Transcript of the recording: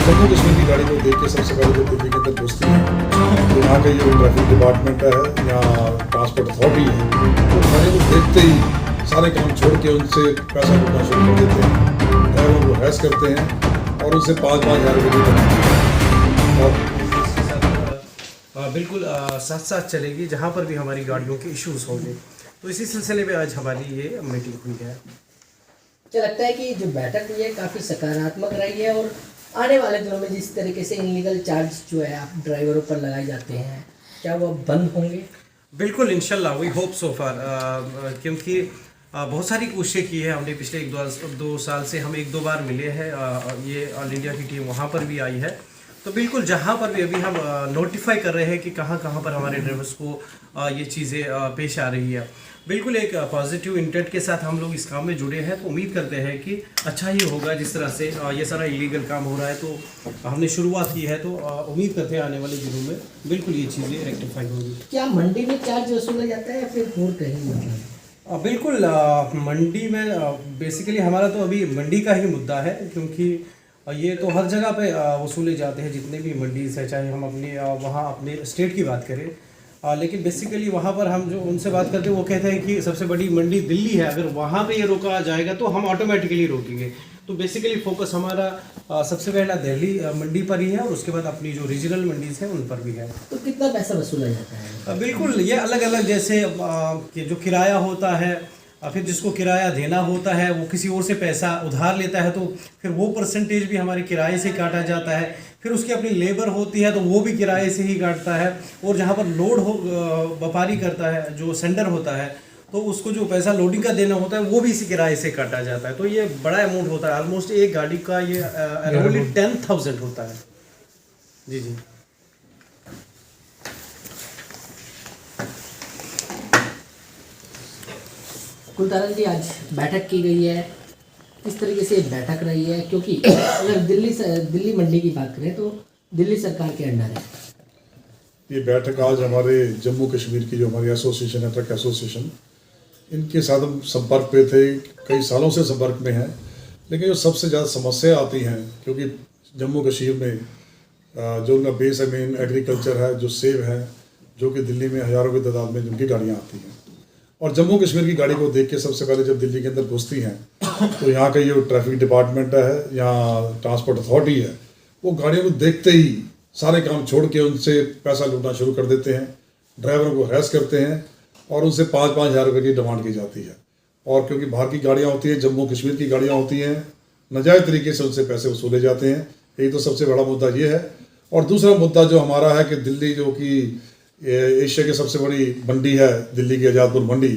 जम्मू कश्मीर की गाड़ी को देख के सबसे पहले जो दिल्ली के अंदर घुसती है तो यहाँ का जो ट्रैफिक डिपार्टमेंट है या ट्रांसपोर्ट अथॉरिटी है वो गाड़ी को देखते ही सारे काम छोड़ के उनसे पैसा लूटना शुरू कर देते हैं, ड्राइवर को हैस करते हैं और उनसे 5-5 हज़ार रुपये की और बिल्कुल साथ साथ चलेगी जहाँ पर भी हमारी गाड़ियों के इश्यूज होंगे। तो इसी सिलसिले में आज हमारी ये मीटिंग हुई है। क्या लगता है कि जो बैठक हुई है काफ़ी सकारात्मक रही है और आने वाले दिनों में जिस तरीके से इनलीगल चार्ज जो है आप ड्राइवरों पर लगाए जाते हैं क्या वो अब बंद होंगे? बिल्कुल इंशाल्लाह वी होप सो फार, क्योंकि बहुत सारी कोशिशें की है हमने पिछले 1-2 साल से। हम 1-2 बार मिले हैं, ये ऑल इंडिया की टीम वहाँ पर भी आई है। तो बिल्कुल जहाँ पर भी अभी हम नोटिफाई कर रहे हैं कि कहाँ कहाँ पर हमारे ड्राइवर्स को ये चीज़ें पेश आ रही है। बिल्कुल एक पॉजिटिव इंटेंट के साथ हम लोग इस काम में जुड़े हैं। तो उम्मीद करते हैं कि अच्छा ही होगा। जिस तरह से ये सारा इलीगल काम हो रहा है तो हमने शुरुआत की है, तो उम्मीद करते हैं आने वाले दिनों में बिल्कुल ये चीज़ें रेक्टिफाई होंगी। क्या मंडी में चार्ज वसूला जाता है या फिर और कहीं? मतलब बिल्कुल मंडी में बेसिकली हमारा तो अभी मंडी का ही मुद्दा है, क्योंकि ये तो हर जगह पे वसूले जाते हैं जितने भी मंडीज़ है, चाहे हम अपने वहाँ अपने स्टेट की बात करें। लेकिन बेसिकली वहाँ पर हम जो उनसे बात करते हैं वो कहते हैं कि सबसे बड़ी मंडी दिल्ली है, अगर वहाँ पे ये रोका जाएगा तो हम ऑटोमेटिकली रोकेंगे। तो बेसिकली फोकस हमारा सबसे पहला दिल्ली मंडी पर ही है और उसके बाद अपनी जो रीजनल मंडीज़ हैं उन पर भी है। तो कितना पैसा वसूला जाता है? बिल्कुल ये अलग अलग, जैसे कि जो किराया होता है, फिर जिसको किराया देना होता है वो किसी और से पैसा उधार लेता है तो फिर वो परसेंटेज भी हमारे किराए से काटा जाता है। फिर उसकी अपनी लेबर होती है तो वो भी किराए से ही काटता है। और जहाँ पर लोड हो व्यापारी करता है, जो सेंडर होता है, तो उसको जो पैसा लोडिंग का देना होता है वो भी इसी किराए से काटा जाता है। तो ये बड़ा अमाउंट होता है, ऑलमोस्ट एक गाड़ी का ये अराउंडली 10,000 होता है। जी जी। कुलतारन जी, आज बैठक की गई है, किस तरीके से बैठक रही है? क्योंकि अगर दिल्ली मंडी की बात करें तो दिल्ली सरकार के अंडर है ये बैठक। आज हमारे जम्मू कश्मीर की जो हमारी एसोसिएशन है, ट्रक एसोसिएशन, इनके साथ हम संपर्क पे थे, कई सालों से संपर्क में हैं। लेकिन जो सबसे ज़्यादा समस्या आती हैं, क्योंकि जम्मू कश्मीर में जो उनका बेस है मेन एग्रीकल्चर है, जो सेब है, जो कि दिल्ली में हज़ारों की तादाद में जिनकी गाड़ियाँ आती हैं, और जम्मू कश्मीर की गाड़ी को देख के सबसे पहले जब दिल्ली के अंदर घुसती हैं तो यहाँ का जो ट्रैफिक डिपार्टमेंट है या ट्रांसपोर्ट अथॉरिटी है वो गाड़ियों को देखते ही सारे काम छोड़ के उनसे पैसा लूटना शुरू कर देते हैं, ड्राइवर को हैस करते हैं और उनसे 5-5 हज़ार रुपये की डिमांड की जाती है। और क्योंकि बाहर की गाड़ियाँ होती हैं, जम्मू कश्मीर की गाड़ियाँ होती हैं, नाजायज़ तरीके से उनसे पैसे वसूले जाते हैं। यही तो सबसे बड़ा मुद्दा ये है। और दूसरा मुद्दा जो हमारा है कि दिल्ली, जो कि एशिया की सबसे बड़ी मंडी है, दिल्ली की आज़ादपुर मंडी,